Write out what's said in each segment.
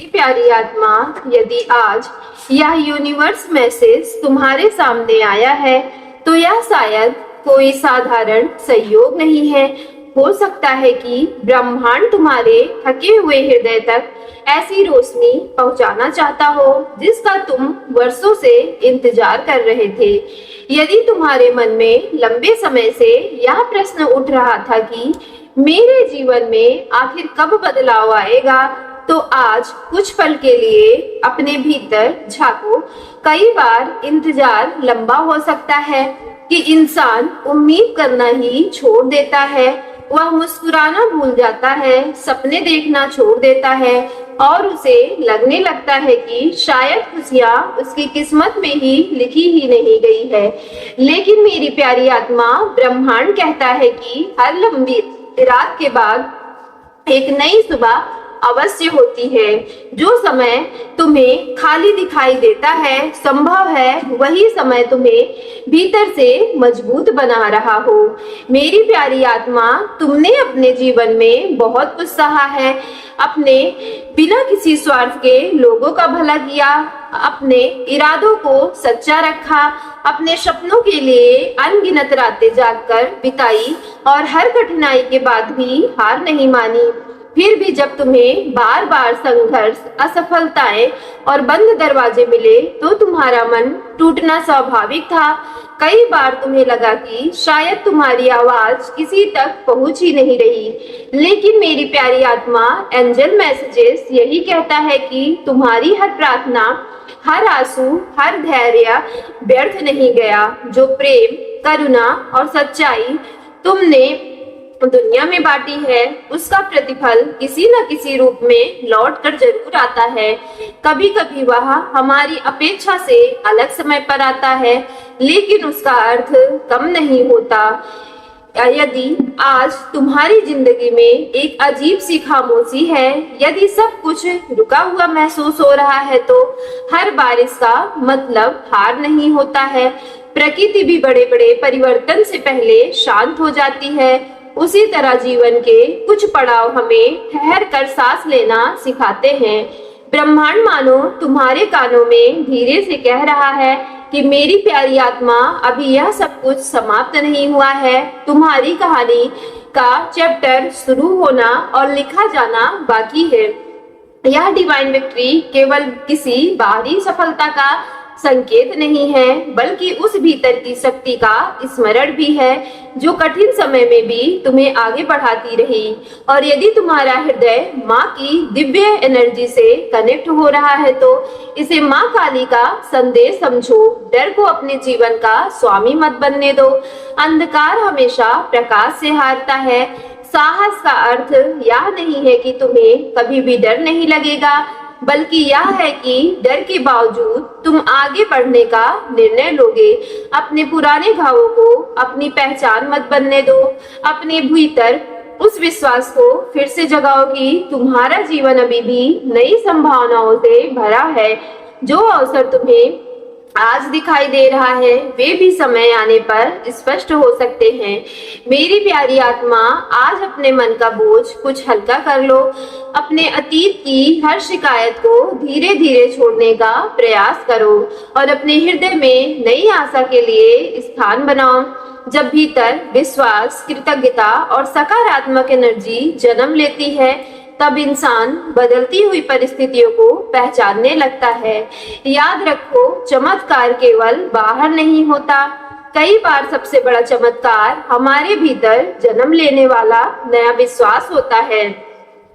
प्यारी आत्मा, यदि आज यह यूनिवर्स मैसेज तुम्हारे सामने आया है तो यह शायद कोई साधारण संयोग नहीं है। हो सकता है कि ब्रह्मांड तुम्हारे थके हुए हृदय तक ऐसी रोशनी पहुंचाना चाहता हो जिसका तुम वर्षों से इंतजार कर रहे थे। यदि तुम्हारे मन में लंबे समय से यह प्रश्न उठ रहा था कि मेरे जीवन में आखिर कब बदलाव आएगा, तो आज कुछ पल के लिए अपने भीतर झांको। कई बार इंतजार लंबा हो सकता है कि इंसान उम्मीद करना ही छोड़ देता है, वह मुस्कुराना भूल जाता है, सपने देखना छोड़ देता है और उसे लगने लगता है कि शायद खुशियां उसकी किस्मत में ही लिखी ही नहीं गई है। लेकिन मेरी प्यारी आत्मा, ब्रह्मांड कहता है कि हर लंबी रात के बाद एक नई सुबह अवश्य होती है। जो समय तुम्हें खाली दिखाई देता है, संभव है वही समय तुम्हें भीतर से मजबूत बना रहा हो। मेरी प्यारी आत्मा, तुमने अपने जीवन में बहुत कुछ सहा है, अपने बिना किसी स्वार्थ के लोगों का भला किया, अपने इरादों को सच्चा रखा, अपने सपनों के लिए अनगिनत रातें जागकर बिताई और हर कठिनाई के बाद भी हार नहीं मानी। फिर भी जब तुम्हें बार बार संघर्ष, असफलताएं और बंद दरवाजे मिले तो तुम्हारा मन टूटना स्वाभाविक था। कई बार तुम्हें लगा कि शायद तुम्हारी आवाज किसी तक पहुंच ही नहीं रही, लेकिन मेरी प्यारी आत्मा, एंजल मैसेजेस यही कहता है कि तुम्हारी हर प्रार्थना, हर आंसू, हर धैर्य व्यर्थ नहीं गया। जो प्रेम, करुणा और सच्चाई तुमने दुनिया में बांटी है, उसका प्रतिफल किसी न किसी रूप में लौट कर जरूर आता है। कभी कभी वह हमारी अपेक्षा से अलग समय पर आता है, लेकिन उसका अर्थ कम नहीं होता। यदि आज तुम्हारी जिंदगी में एक अजीब सी खामोशी है, यदि सब कुछ रुका हुआ महसूस हो रहा है, तो हर बारिश का मतलब हार नहीं होता है। प्रकृति भी बड़े बड़े परिवर्तन से पहले शांत हो जाती है। उसी तरह जीवन के कुछ पड़ाव हमें ठहर कर सांस लेना सिखाते हैं। ब्रह्मांड मानो तुम्हारे कानों में धीरे से कह रहा है कि मेरी प्यारी आत्मा, अभी यह सब कुछ समाप्त नहीं हुआ है। तुम्हारी कहानी का चैप्टर शुरू होना और लिखा जाना बाकी है। यह डिवाइन विक्ट्री केवल किसी बाहरी सफलता का संकेत नहीं है, बल्कि उस भीतर की शक्ति का स्मरण भी है जो कठिन समय में भी तुम्हें आगे बढ़ाती रही। और यदि तुम्हारा हृदय माँ की दिव्य एनर्जी से कनेक्ट हो रहा है, तो इसे माँ काली का संदेश समझो। डर को अपने जीवन का स्वामी मत बनने दो। अंधकार हमेशा प्रकाश से हारता है। साहस का अर्थ यह नहीं है कि तुम्हें कभी भी डर नहीं लगेगा, बल्कि यह है कि डर के बावजूद तुम आगे बढ़ने का निर्णय लोगे। अपने पुराने घावों को अपनी पहचान मत बनने दो। अपने भीतर उस विश्वास को फिर से जगाओ कि तुम्हारा जीवन अभी भी नई संभावनाओं से भरा है। जो अवसर तुम्हें आज दिखाई दे रहा है, वे भी समय आने पर स्पष्ट हो सकते हैं। मेरी प्यारी आत्मा, आज अपने मन का बोझ कुछ हल्का कर लो। अपने अतीत की हर शिकायत को धीरे धीरे छोड़ने का प्रयास करो और अपने हृदय में नई आशा के लिए स्थान बनाओ। जब भीतर विश्वास, कृतज्ञता और सकारात्मक एनर्जी जन्म लेती है, तब इंसान बदलती हुई परिस्थितियों को पहचानने लगता है। याद रखो, चमत्कार केवल बाहर नहीं होता, कई बार सबसे बड़ा चमत्कार हमारे भीतर जन्म लेने वाला नया विश्वास होता है।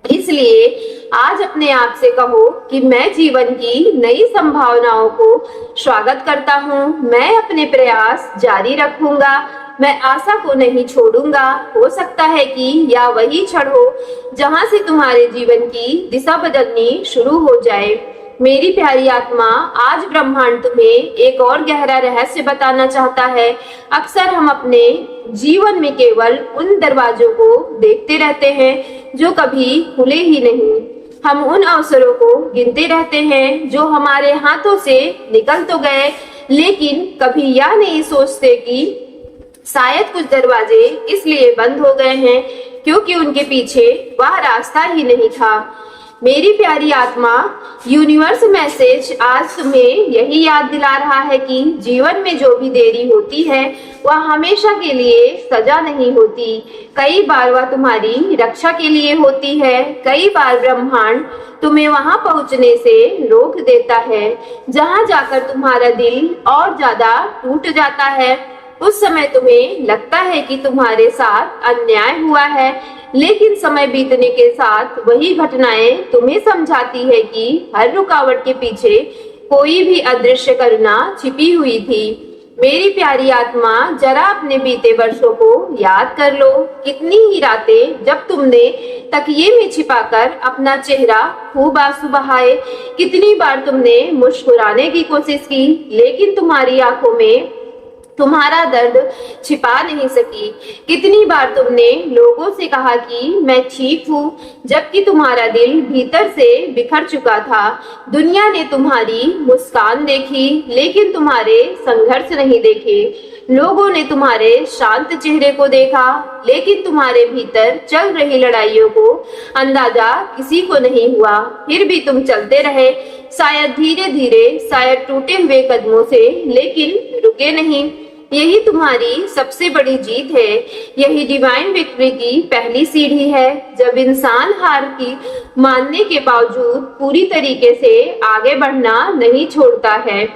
इसलिए आज अपने आप से कहो कि मैं जीवन की नई संभावनाओं को स्वागत करता हूँ। मैं अपने प्रयास जारी रखूंगा, मैं आशा को नहीं छोड़ूंगा। हो सकता है कि यह वही क्षण हो जहां से तुम्हारे जीवन की दिशा बदलनी शुरू हो जाए। मेरी प्यारी आत्मा, आज ब्रह्मांड तुम्हें एक और गहरा रहस्य बताना चाहता है। अक्सर हम अपने जीवन में केवल उन दरवाजों को देखते रहते हैं जो कभी खुले ही नहीं। हम उन अवसरों को गिनते रहते हैं जो हमारे हाथों से निकल तो गए, लेकिन कभी यह नहीं सोचते कि शायद कुछ दरवाजे इसलिए बंद हो गए हैं क्योंकि उनके पीछे वह रास्ता ही नहीं था। मेरी प्यारी आत्मा, यूनिवर्स मैसेज आज तुम्हें यही याद दिला रहा है कि जीवन में जो भी देरी होती है वह हमेशा के लिए सजा नहीं होती। कई बार वह तुम्हारी रक्षा के लिए होती है। कई बार ब्रह्मांड तुम्हें वहां पहुंचने से रोक देता है जहां जाकर तुम्हारा दिल और ज्यादा टूट जाता है। उस समय तुम्हें लगता है कि तुम्हारे साथ अन्याय हुआ है, लेकिन समय बीतने के साथ वही घटनाएं तुम्हें समझाती है कि हर रुकावट के पीछे कोई भी अदृश्य करुणा छिपी हुई थी। मेरी प्यारी आत्मा, जरा अपने बीते वर्षों को याद कर लो। कितनी ही रातें जब तुमने तकिए में छिपाकर अपना चेहरा खूब आंसू बहाए, कितनी बार तुमने मुस्कुराने की कोशिश की, लेकिन तुम्हारी आंखों में तुम्हारा दर्द छिपा नहीं सकी। कितनी बार तुमने लोगों से कहा कि मैं ठीक हूँ, जबकि तुम्हारा दिल भीतर से बिखर चुका था। दुनिया ने तुम्हारी मुस्कान देखी, लेकिन तुम्हारे संघर्ष नहीं देखे। लोगों ने तुम्हारे शांत चेहरे को देखा, लेकिन तुम्हारे भीतर चल रही लड़ाइयों को अंदाजा किसी को नहीं हुआ। फिर भी तुम चलते रहे, शायद धीरे धीरे, शायद टूटे हुए कदमों से, लेकिन रुके नहीं। यही तुम्हारी सबसे बड़ी जीत है। यही डिवाइन विक्ट्री की पहली सीढ़ी है। जब इंसान हार की मानने के बावजूद पूरी तरीके से आगे बढ़ना नहीं छोड़ता है।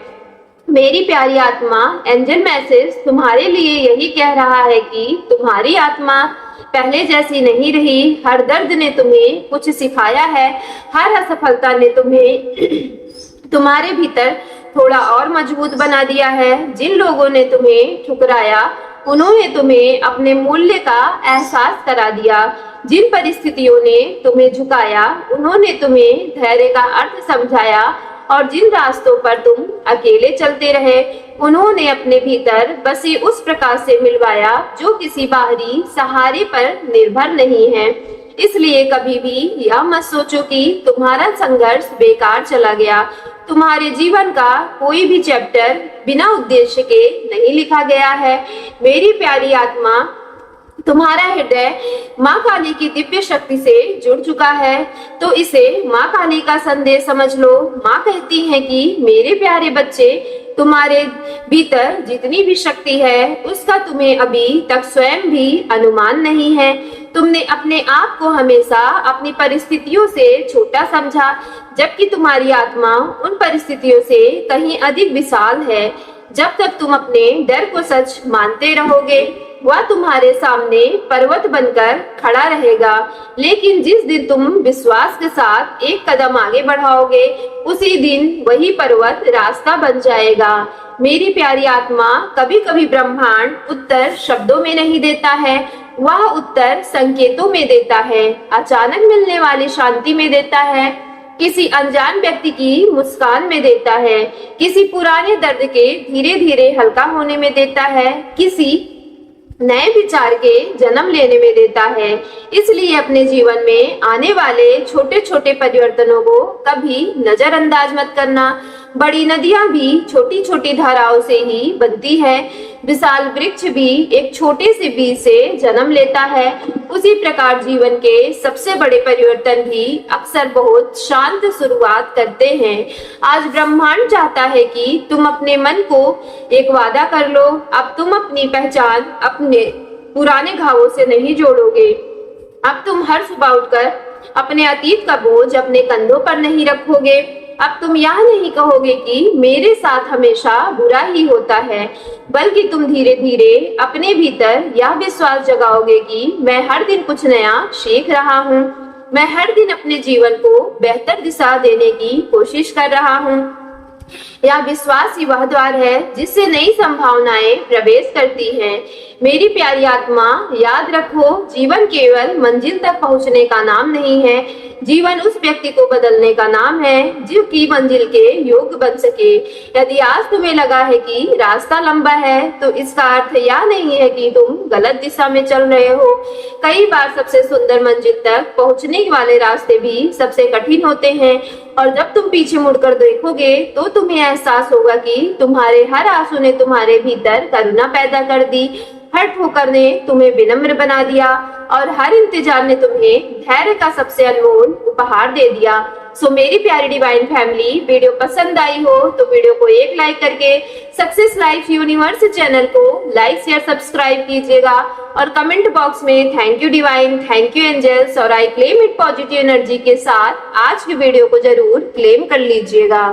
मेरी प्यारी आत्मा, एंजल मैसेज तुम्हारे लिए यही कह रहा है कि तुम्हारी आत्मा पहले जैसी नहीं रही। हर दर्द ने तुम्हें कुछ सिखाया है। हर असफलता ने तुम्हें तुम्हारे भीतर थोड़ा और मजबूत बना दिया है। जिन लोगों ने तुम्हें ठुकराया, उन्होंने तुम्हें अपने मूल्य का एहसास करा दिया। जिन परिस्थितियों ने तुम्हें झुकाया, उन्होंने तुम्हें धैर्य का अर्थ समझाया। और जिन रास्तों पर तुम अकेले चलते रहे, उन्होंने अपने भीतर बसे उस प्रकाश से मिलवाया जो किसी बाहरी सहारे पर निर्भर नहीं है। इसलिए कभी भी यह मत सोचो कि तुम्हारा संघर्ष बेकार चला गया। तुम्हारे जीवन का कोई भी चैप्टर बिना उद्देश्य के नहीं लिखा गया है। मेरी प्यारी आत्मा, तुम्हारा हृदय माँ काली की दिव्य शक्ति से जुड़ चुका है, तो इसे माँ काली का संदेश समझ लो। माँ कहती है कि मेरे प्यारे बच्चे, तुम्हारे भीतर जितनी भी शक्ति है, उसका तुम्हें अभी तक स्वयं भी अनुमान नहीं है। तुमने अपने आप को हमेशा अपनी परिस्थितियों से छोटा समझा, जबकि तुम्हारी आत्मा उन परिस्थितियों से कहीं अधिक विशाल है। जब तक तुम अपने डर को सच मानते रहोगे, वह तुम्हारे सामने पर्वत बनकर खड़ा रहेगा। लेकिन जिस दिन तुम विश्वास के साथ एक कदम आगे बढ़ाओगे, उसी दिन वही पर्वत रास्ता बन जाएगा। मेरी प्यारी आत्मा, कभी कभी ब्रह्मांड उत्तर शब्दों में नहीं देता है, वह उत्तर संकेतों में देता है। अचानक मिलने वाली शांति में देता है, किसी अनजान व्यक्ति की मुस्कान में देता है, किसी पुराने दर्द के धीरे धीरे हल्का होने में देता है, किसी नए विचार के जन्म लेने में देता है। इसलिए अपने जीवन में आने वाले छोटे छोटे परिवर्तनों को कभी नजरअंदाज मत करना। बड़ी नदियां भी छोटी छोटी धाराओं से ही बनती है। विशाल वृक्ष भी एक छोटे से बीज से जन्म लेता है। उसी प्रकार जीवन के सबसे बड़े परिवर्तन भी अक्सर बहुत शांत शुरुआत करते हैं। आज ब्रह्मांड चाहता है कि तुम अपने मन को एक वादा कर लो। अब तुम अपनी पहचान अपने पुराने घावों से नहीं जोड़ोगे। अब तुम हर सुबह उठकर अपने अतीत का बोझ अपने कंधों पर नहीं रखोगे। अब तुम यह नहीं कहोगे कि मेरे साथ हमेशा बुरा ही होता है, बल्कि तुम धीरे धीरे अपने भीतर यह विश्वास जगाओगे कि मैं हर दिन कुछ नया सीख रहा हूँ। मैं हर दिन अपने जीवन को बेहतर दिशा देने की कोशिश कर रहा हूँ। यह विश्वास ही वह द्वार है जिससे नई संभावनाएं प्रवेश करती हैं। मेरी प्यारी आत्मा, याद रखो, जीवन केवल मंजिल तक पहुंचने का नाम नहीं है। जीवन उस व्यक्ति को बदलने का नाम है जो की मंजिल के योग्य बन सके। यदि आज तुम्हें लगा है कि रास्ता लंबा है, तो इसका अर्थ यह नहीं है कि तुम गलत दिशा में चल रहे हो। कई बार सबसे सुंदर मंजिल तक पहुंचने वाले रास्ते भी सबसे कठिन होते हैं, और जब तुम पीछे मुड़कर देखोगे तो तुम्हें एहसास होगा कि तुम्हारे हर आंसू ने तुम्हारे भीतर करुणा पैदा कर दी, हर ठोकर ने तुम्हें विनम्र बना दिया और हर इंतजार ने तुम्हें धैर्य का सबसे अनमोल उपहार दे दिया। सो मेरी प्यारी डिवाइन फैमिली, वीडियो पसंद आई हो तो वीडियो को एक लाइक करके सक्सेस लाइफ यूनिवर्स चैनल को लाइक शेयर सब्सक्राइब कीजिएगा और कमेंट बॉक्स में thank you divine, thank you angels और I claim it positive energy के साथ आज की वीडियो को जरूर क्लेम कर लीजिएगा।